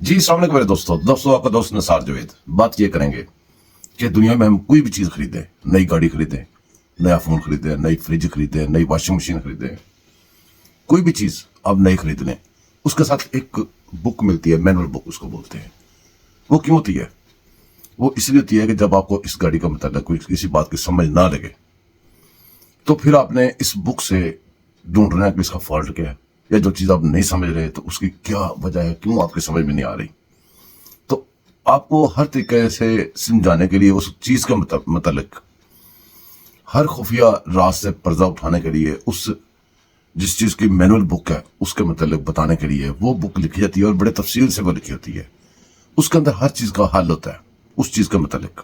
جی السلام علیکم میرے دوستوں آپ کا دوست نثار جاوید. بات یہ کریں گے کہ دنیا میں ہم کوئی بھی چیز خریدیں, نئی گاڑی خریدیں, نیا فون خریدیں, نئی فریج خریدیں, نئی واشنگ مشین خریدیں, کوئی بھی چیز آپ نئی خرید لیں, اس کے ساتھ ایک بک ملتی ہے, مینول بک اس کو بولتے ہیں. وہ کیوں ہوتی ہے؟ وہ اس لیے ہوتی ہے کہ جب آپ کو اس گاڑی کا متعلق کوئی کسی بات کی سمجھ نہ لگے تو پھر آپ نے اس بک سے ڈھونڈنا ہے کہ اس کا فالٹ کیا ہے, یا جو چیز آپ نہیں سمجھ رہے تو اس کی کیا وجہ ہے, کیوں آپ کی سمجھ میں نہیں آ رہی. تو آپ کو ہر طریقے سے سمجھانے کے لیے اس چیز کے متعلق ہر خفیہ راز سے پردہ اٹھانے کے لیے اس جس چیز کی مینول بک ہے اس کے متعلق بتانے کے لیے وہ بک لکھی جاتی ہے, اور بڑے تفصیل سے وہ لکھی ہوتی ہے. اس کے اندر ہر چیز کا حل ہوتا ہے اس چیز کے متعلق.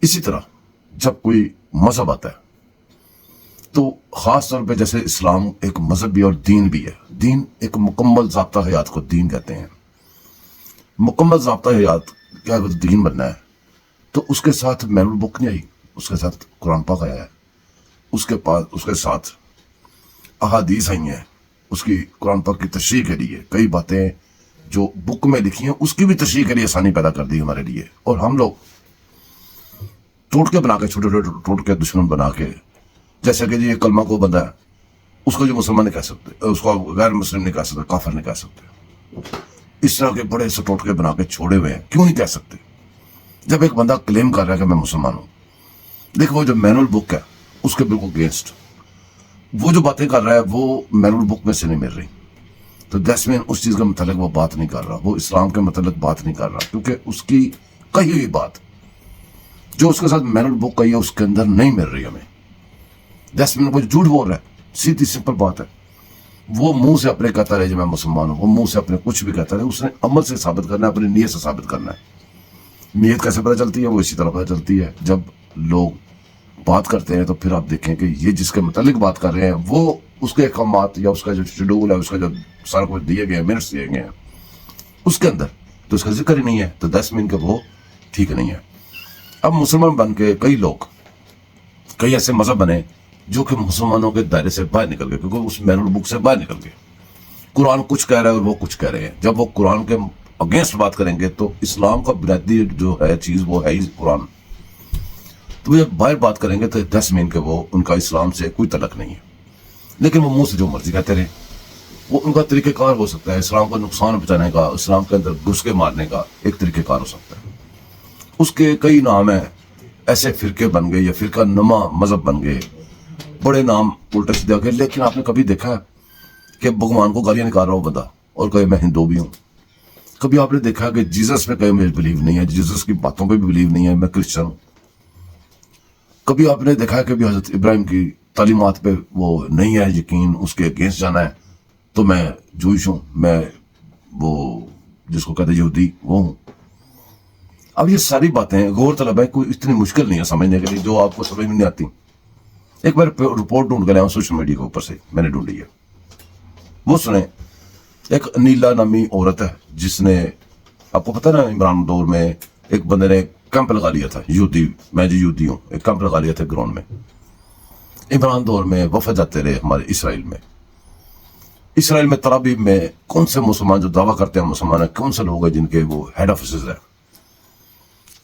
اسی طرح جب کوئی مذہب آتا ہے تو خاص طور پہ جیسے اسلام ایک مذہب بھی اور دین بھی ہے. دین ایک مکمل ضابطہ حیات کو دین کہتے ہیں. مکمل ضابطہ حیات کیا دین بننا ہے تو اس کے ساتھ مینول بک نہیں آئی, اس کے ساتھ قرآن پاک آیا ہے, اس کے ساتھ احادیث آئی ہیں, اس کی قرآن پاک کی تشریح کے لیے کئی باتیں جو بک میں لکھی ہیں اس کی بھی تشریح کے لیے آسانی پیدا کر دی ہمارے لیے. اور ہم لوگ ٹوٹکے بنا کے, چھوٹے چھوٹے ٹوٹکے دشمن بنا کے, جیسے کہ یہ کلمہ کو بندہ ہے اس کو جو مسلمان نہیں کہہ سکتے, اس کو غیر مسلم نہیں کہہ سکتے, کافر نہیں کہہ سکتے, اس طرح کے بڑے سے ٹوٹکے بنا کے چھوڑے ہوئے ہیں. کیوں نہیں کہہ سکتے جب ایک بندہ کلیم کر رہا ہے کہ میں مسلمان ہوں؟ دیکھو وہ جو مینول بک ہے اس کے بالکل اگینسٹ وہ جو باتیں کر رہا ہے وہ مینول بک میں سے نہیں مل رہی. تو دیٹس مین اس چیز کے متعلق وہ بات نہیں کر رہا, وہ اسلام کے متعلق بات نہیں کر رہا, کیونکہ اس کی کہی ہوئی بات جو اس کے ساتھ مینول بک کہی ہے اس کے اندر نہیں مل رہی ہمیں. دیٹس مین وہ جھوٹ بول رہا ہے, سیدھی سمپل بات ہے. وہ منہ سے اپنے کہتا رہے جو میں مسلمان ہوں, وہ منہ سے اپنے کچھ بھی کہتا رہے, اس نے عمل سے ثابت کرنا ہے, اپنی نیت سے ثابت کرنا ہے. نیت کیسے پتہ چلتی ہے؟ وہ اسی طرح پتہ چلتی ہے جب لوگ بات کرتے ہیں تو پھر آپ دیکھیں کہ یہ جس کے متعلق بات کر رہے ہیں وہ اس کے احکامات یا اس کا جو شیڈول ہے, اس کا جو سارا کچھ دیے گئے ہیں, منٹس دیے گئے ہیں, اس کے اندر تو اس کا ذکر ہی نہیں ہے. تو 10 منٹ کا وہ ٹھیک نہیں ہے. اب مسلمان بن کے کئی ایسے مذہب بنے جو کہ مسلمانوں کے دائرے سے باہر نکل گئے, کیونکہ اس مینول بک سے باہر نکل گئے. قرآن کچھ کہہ رہا ہے اور وہ کچھ کہہ رہے ہیں. جب وہ قرآن کے اگینسٹ بات کریں گے تو اسلام کا بنیادی جو ہے چیز وہ ہے ہی قرآن. تو وہ جب باہر بات کریں گے تو 10 منٹ کے وہ ان کا اسلام سے کوئی تعلق نہیں ہے, لیکن وہ منہ سے جو مرضی کہتے رہے. وہ ان کا طریقہ کار ہو سکتا ہے اسلام کو نقصان پہنچانے کا, اسلام کے اندر گھس کے مارنے کا ایک طریقہ کار ہو سکتا ہے. اس کے کئی نام ہیں, ایسے فرقے بن گئے یا فرقہ نما مذہب بن گئے, بڑے نام الٹے سیدھے ہو گئے. لیکن آپ نے کبھی دیکھا ہے کہ بھگوان کو گالیاں نکال رہا ہو بندہ اور کہے میں ہندو بھی ہوں؟ کبھی آپ نے دیکھا کہ جیزس پہ کہے مجھے بلیو نہیں ہے, جیزس کی باتوں پہ بھی بلیو نہیں ہے, میں کرسچن ہوں؟ کبھی آپ نے دیکھا ہے کہ بھی حضرت ابراہیم کی تعلیمات پہ وہ نہیں ہے یقین, اس کے اگینسٹ جانا ہے تو میں جوئش ہوں, میں وہ جس کو کہتے ہیں یہودی وہ ہوں؟ اب یہ ساری باتیں غور طلب ہے, کوئی اتنی مشکل نہیں ہے سمجھنے کے لیے جو آپ کو سمجھ میں نہیں آتی. ایک بار رپورٹ ڈھونڈ کر آیا ہوں سوشل میڈیا کے اوپر سے, میں نے ڈھونڈی ہے. وہ سنیں, ایک نیلا نامی عورت ہے جس نے, آپ کو پتہ نا عمران دور میں ایک بندے نے کیمپ لگا لیا تھا, یہودی, میں جو یہودی ہوں, ایک کیمپ لگا لیا تھا گراؤنڈ میں. عمران دور میں وفد جاتے رہے ہمارے اسرائیل میں ترابیب میں کون سے مسلمان جو دعویٰ کرتے ہیں مسلمان ہیں, کون سے لوگ ہیں جن کے وہ ہیڈ آفیسز ہیں.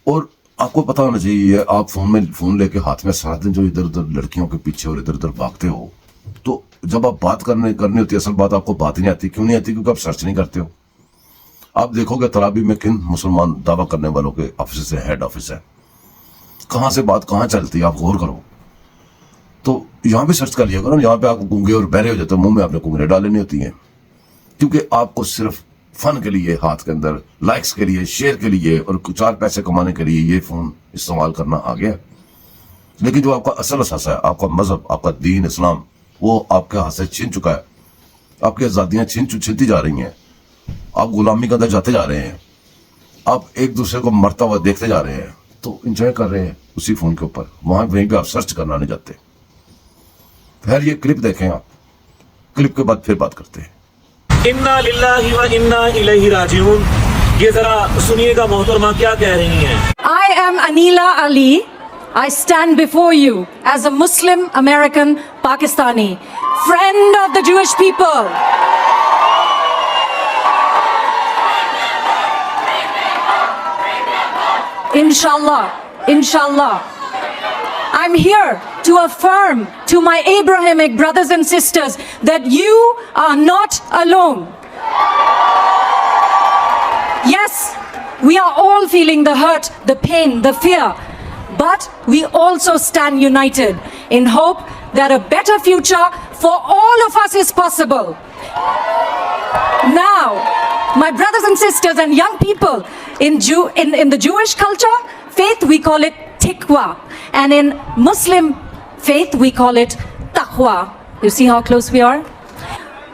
اور آپ کو پتا ہونا چاہیے, آپ فون لے کے ہاتھ میں سارا دن جو ادھر ادھر لڑکیوں کے پیچھے اور ادھر ادھر بھاگتے ہو, تو جب آپ بات کرنی ہوتی ہے اصل بات آپ کو بات نہیں آتی. کیوں نہیں آتی؟ کیونکہ آپ سرچ نہیں کرتے ہو. آپ دیکھو گے ترابیب میں کن مسلمان دعویٰ کرنے والوں کے آفیسز ہیں, ہیڈ آفس ہے, کہاں سے بات کہاں چلتی ہے, آپ غور کرو. تو یہاں بھی سرچ کر لیا کرو, یہاں پہ آپ گونگے اور بہرے ہو جاتے ہیں, منہ میں آپ نے کنگرے ڈالنی ہوتی ہیں, کیونکہ آپ کو صرف فن کے لیے, ہاتھ کے اندر لائکس کے لیے, شیئر کے لیے اور 4 پیسے کمانے کے لیے یہ فون استعمال کرنا آ گیا. لیکن جو آپ کا اصل اثاثہ ہے, آپ کا مذہب, آپ کا دین اسلام, وہ آپ کے ہاتھ سے چھن چکا ہے. آپ کی آزادیاں چھنتی جا رہی ہیں, آپ غلامی کے اندر جاتے جا رہے ہیں, آپ ایک دوسرے کو مرتا ہوا دیکھتے جا رہے ہیں, تو انجوائے کر رہے ہیں اسی فون کے اوپر, وہیں پہ آپ سرچ کرنا نہیں جاتے. پھر یہ کلپ دیکھیں آپ, کلپ کے بعد پھر بات کرتے ہیں. انا للہ و انا الیہ راجعون. یہ ذرا سنیے گا محترمہ کیا کہہ رہی ہیں. I am Anila Ali. I stand before you as a Muslim American Pakistani, friend of the Jewish people. Inshallah, inshallah. I'm here to affirm to my Abrahamic brothers and sisters that you are not alone. Yes, we are all feeling the hurt, the pain, the fear, but we also stand united in hope that a better future for all of us is possible. Now, my brothers and sisters and young people, in the Jewish culture, faith, we call it tikwa, and in Muslim faith, we call it taqwa. You see how close we are?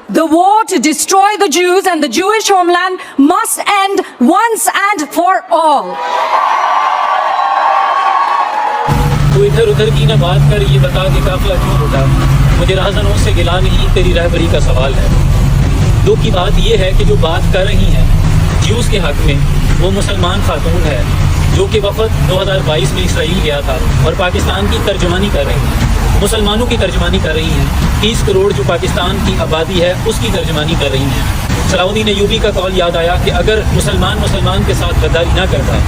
The war to destroy the Jews and the Jewish homeland must end once and for all. تو ادھر ادھر کی نہ بات کر، یہ بتا کہ قافلہ کیوں اٹھا. مجھے راہزنوں سے گلا نہیں، تیری رہبری کا سوال ہے. دکھ کی بات یہ ہے کہ جو بات کر رہی ہیں جیوز کے حق میں، وہ مسلمان خاتون ہے جو کہ وفد 2022 میں اسرائیل گیا تھا اور پاکستان کی ترجمانی کر رہی ہیں، مسلمانوں کی ترجمانی کر رہی ہیں. 30 کروڑ جو پاکستان کی آبادی ہے اس کی ترجمانی کر رہی ہیں. صلاح الدین ایوبی کا قول یاد آیا کہ اگر مسلمان کے ساتھ غداری نہ کرتا،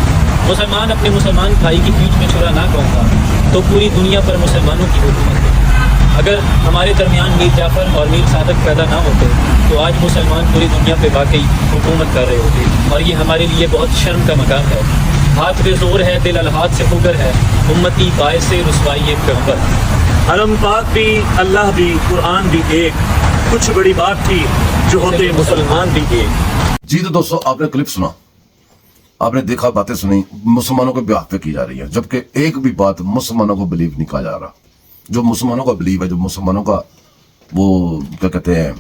مسلمان اپنے مسلمان بھائی کی پیٹھ میں چھرا نہ کھونکتا، تو پوری دنیا پر مسلمانوں کی حکومت ہے. اگر ہمارے درمیان میر جعفر اور میر صادق پیدا نہ ہوتے تو آج مسلمان پوری دنیا پہ واقعی حکومت کر رہے ہوتے، اور یہ ہمارے لیے بہت شرم کا مقام ہے. ہاتھ پہ زور ہے، دل الہات سے فکر ہے، امتی باعث رسوائی پیغمبر. حرم پاک بھی، اللہ بھی، قرآن بھی ایک، کچھ بڑی بات تھی جو ہوتے مسلمان بھی ایک. جی تو دوستو، آپ نے کلپ سنا، آپ نے دیکھا، باتیں سنی، مسلمانوں کے بیاہ پہ کی جا رہی ہے، جبکہ ایک بھی بات مسلمانوں کو بلیو نہیں کہا جا رہا. جو مسلمانوں کا بلیو ہے، جو مسلمانوں کا وہ کیا کہتے ہیں،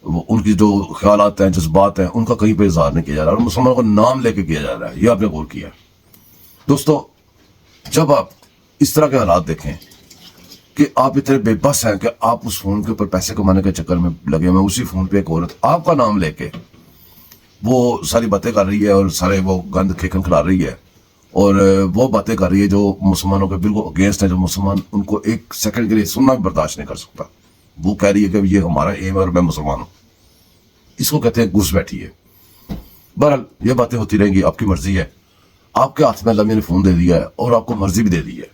وہ ان کی جو خیالات ہیں، جذبات ہیں، ان کا کہیں پہ اظہار نہیں کیا جا رہا، اور مسلمانوں کا نام لے کے کیا جا رہا ہے. یہ آپ نے غور کیا ہے دوستو. جب آپ اس طرح کے حالات دیکھیں کہ آپ اتنے بے بس ہیں کہ آپ اس فون کے اوپر پیسے کمانے کے چکر میں لگے ہوئے، اسی فون پہ ایک عورت آپ کا نام لے کے وہ ساری باتیں کر رہی ہے اور سارے وہ گند کھیکن کھلا رہی ہے، اور وہ باتیں کر رہی ہے جو مسلمانوں کے بالکل اگینسٹ ہے، جو مسلمان ان کو ایک سیکنڈ کے لیے سننا بھی برداشت نہیں کر سکتا. وہ کہہ رہی ہے کہ یہ ہمارا ایم ہے اور میں مسلمان ہوں. اس کو کہتے ہیں گھس بیٹھی ہے. بہرحال یہ باتیں ہوتی رہیں گی، آپ کی مرضی ہے. آپ کے ہاتھ میں اللہ نے فون دے دیا ہے اور آپ کو مرضی بھی دے دی ہے.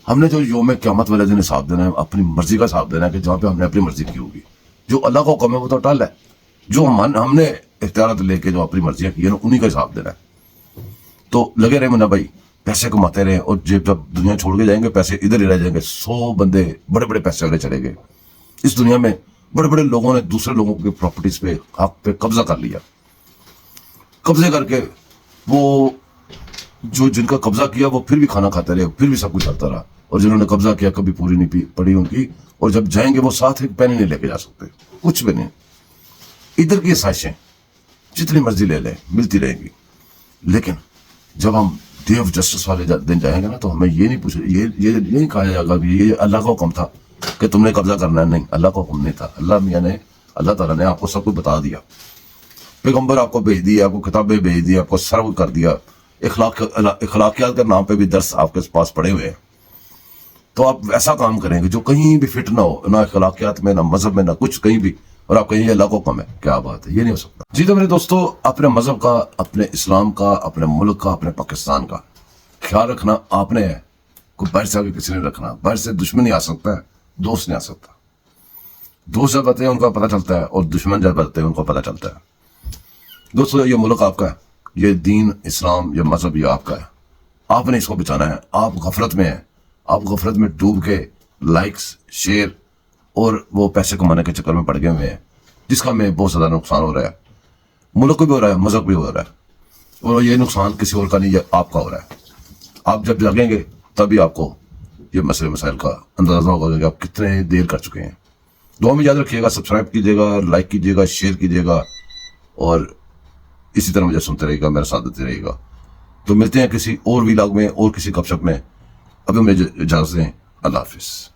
ہم نے جو یوم قیامت والے دن حساب دینا ہے، اپنی مرضی کا حساب دینا ہے، کہ جہاں پہ ہم نے اپنی مرضی کی ہوگی. جو اللہ کا حکم ہے وہ تو ٹل ہے، جو ہم نے اختیارات لے کے جو اپنی مرضیاں کی ہیں انہی کا حساب دینا ہے. تو لگے رہے منا بھائی، پیسے کماتے رہے، اور جب دنیا چھوڑ کے جائیں گے پیسے ادھر ہی رہ جائیں گے. 100 بندے بڑے بڑے پیسے والے چلے گئے. اس دنیا میں بڑے بڑے لوگوں نے دوسرے لوگوں کی پراپرٹیز پہ، حق پہ قبضہ کر لیا. قبضے کر کے وہ جو جن کا قبضہ کیا وہ پھر بھی کھانا کھاتے رہے، پھر بھی سب کچھ چلتا رہا. اور جنہوں نے قبضہ کیا کبھی پوری نہیں پڑی ان کی، اور جب جائیں گے وہ ساتھ ایک پین نہیں لے کے جا سکتے، کچھ بھی نہیں. ادھر کی سازشیں جتنی مرضی لے لیں ملتی رہیں گی. لیکن جب ہم ڈے آف جسٹس والے دن جائیں گے نا، تو ہمیں یہ نہیں پوچھے، یہ نہیں کہا جائے گا کہ یہ اللہ کا حکم تھا کہ تم نے قبضہ کرنا ہے. نہیں، اللہ کا حکم نہیں تھا. اللہ تعالیٰ نے آپ کو سب کچھ بتا دیا، پیغمبر آپ کو بھیج دیا، آپ کو کتابیں بھیج دی، آپ کو سرو کر دیا. اخلاقیات کے نام پہ بھی درس آپ کے پاس پڑے ہوئے ہیں. تو آپ ایسا کام کریں گے جو کہیں بھی فٹ نہ ہو، نہ اخلاقیات میں، نہ مذہب میں، نہ کچھ کہیں بھی، اور آپ کہیں یہ اللہ کا حکم ہے. کیا بات ہے، یہ نہیں ہو سکتا. جی تو میرے دوستو، اپنے مذہب کا، اپنے اسلام کا، اپنے ملک کا، اپنے پاکستان کا خیال رکھنا آپ نے ہے. کوئی باہر سے آگے کسی نے رکھنا. باہر سے دشمن نہیں آ سکتا ہے، دوست نہیں آ سکتا. دوست جب آتے ہیں ان کا پتہ چلتا ہے، اور دشمن جب آتے ہیں ان کو پتہ چلتا ہے. دوستو، یہ ملک آپ کا ہے، یہ دین اسلام، یہ مذہب یہ آپ کا ہے. آپ نے اس کو بچانا ہے. آپ غفلت میں ہیں، آپ غفلت میں ڈوب کے لائکس، شیئر اور وہ پیسے کمانے کے چکر میں پڑ گئے ہوئے ہیں، جس کا ہمیں بہت زیادہ نقصان ہو رہا ہے. ملک کو بھی ہو رہا ہے، مذہب بھی ہو رہا ہے. اور یہ نقصان کسی اور کا نہیں، یہ آپ کا ہو رہا ہے. آپ جب جاگیں گے تبھی آپ کو یہ مسئلے مسائل کا اندازہ ہوگا کہ آپ کتنے دیر کر چکے ہیں. دعا میں یاد رکھیے گا، سبسکرائب کیجیے گا، لائک کیجیے گا، شیئر کیجیے گا، اور اسی طرح مجھے سنتے رہیے گا، میرا ساتھ دیتے رہیے گا. تو ملتے ہیں کسی اور ویلاگ میں اور کسی گپ شپ میں. ابھی مجھے اجازت دیں. اللہ حافظ.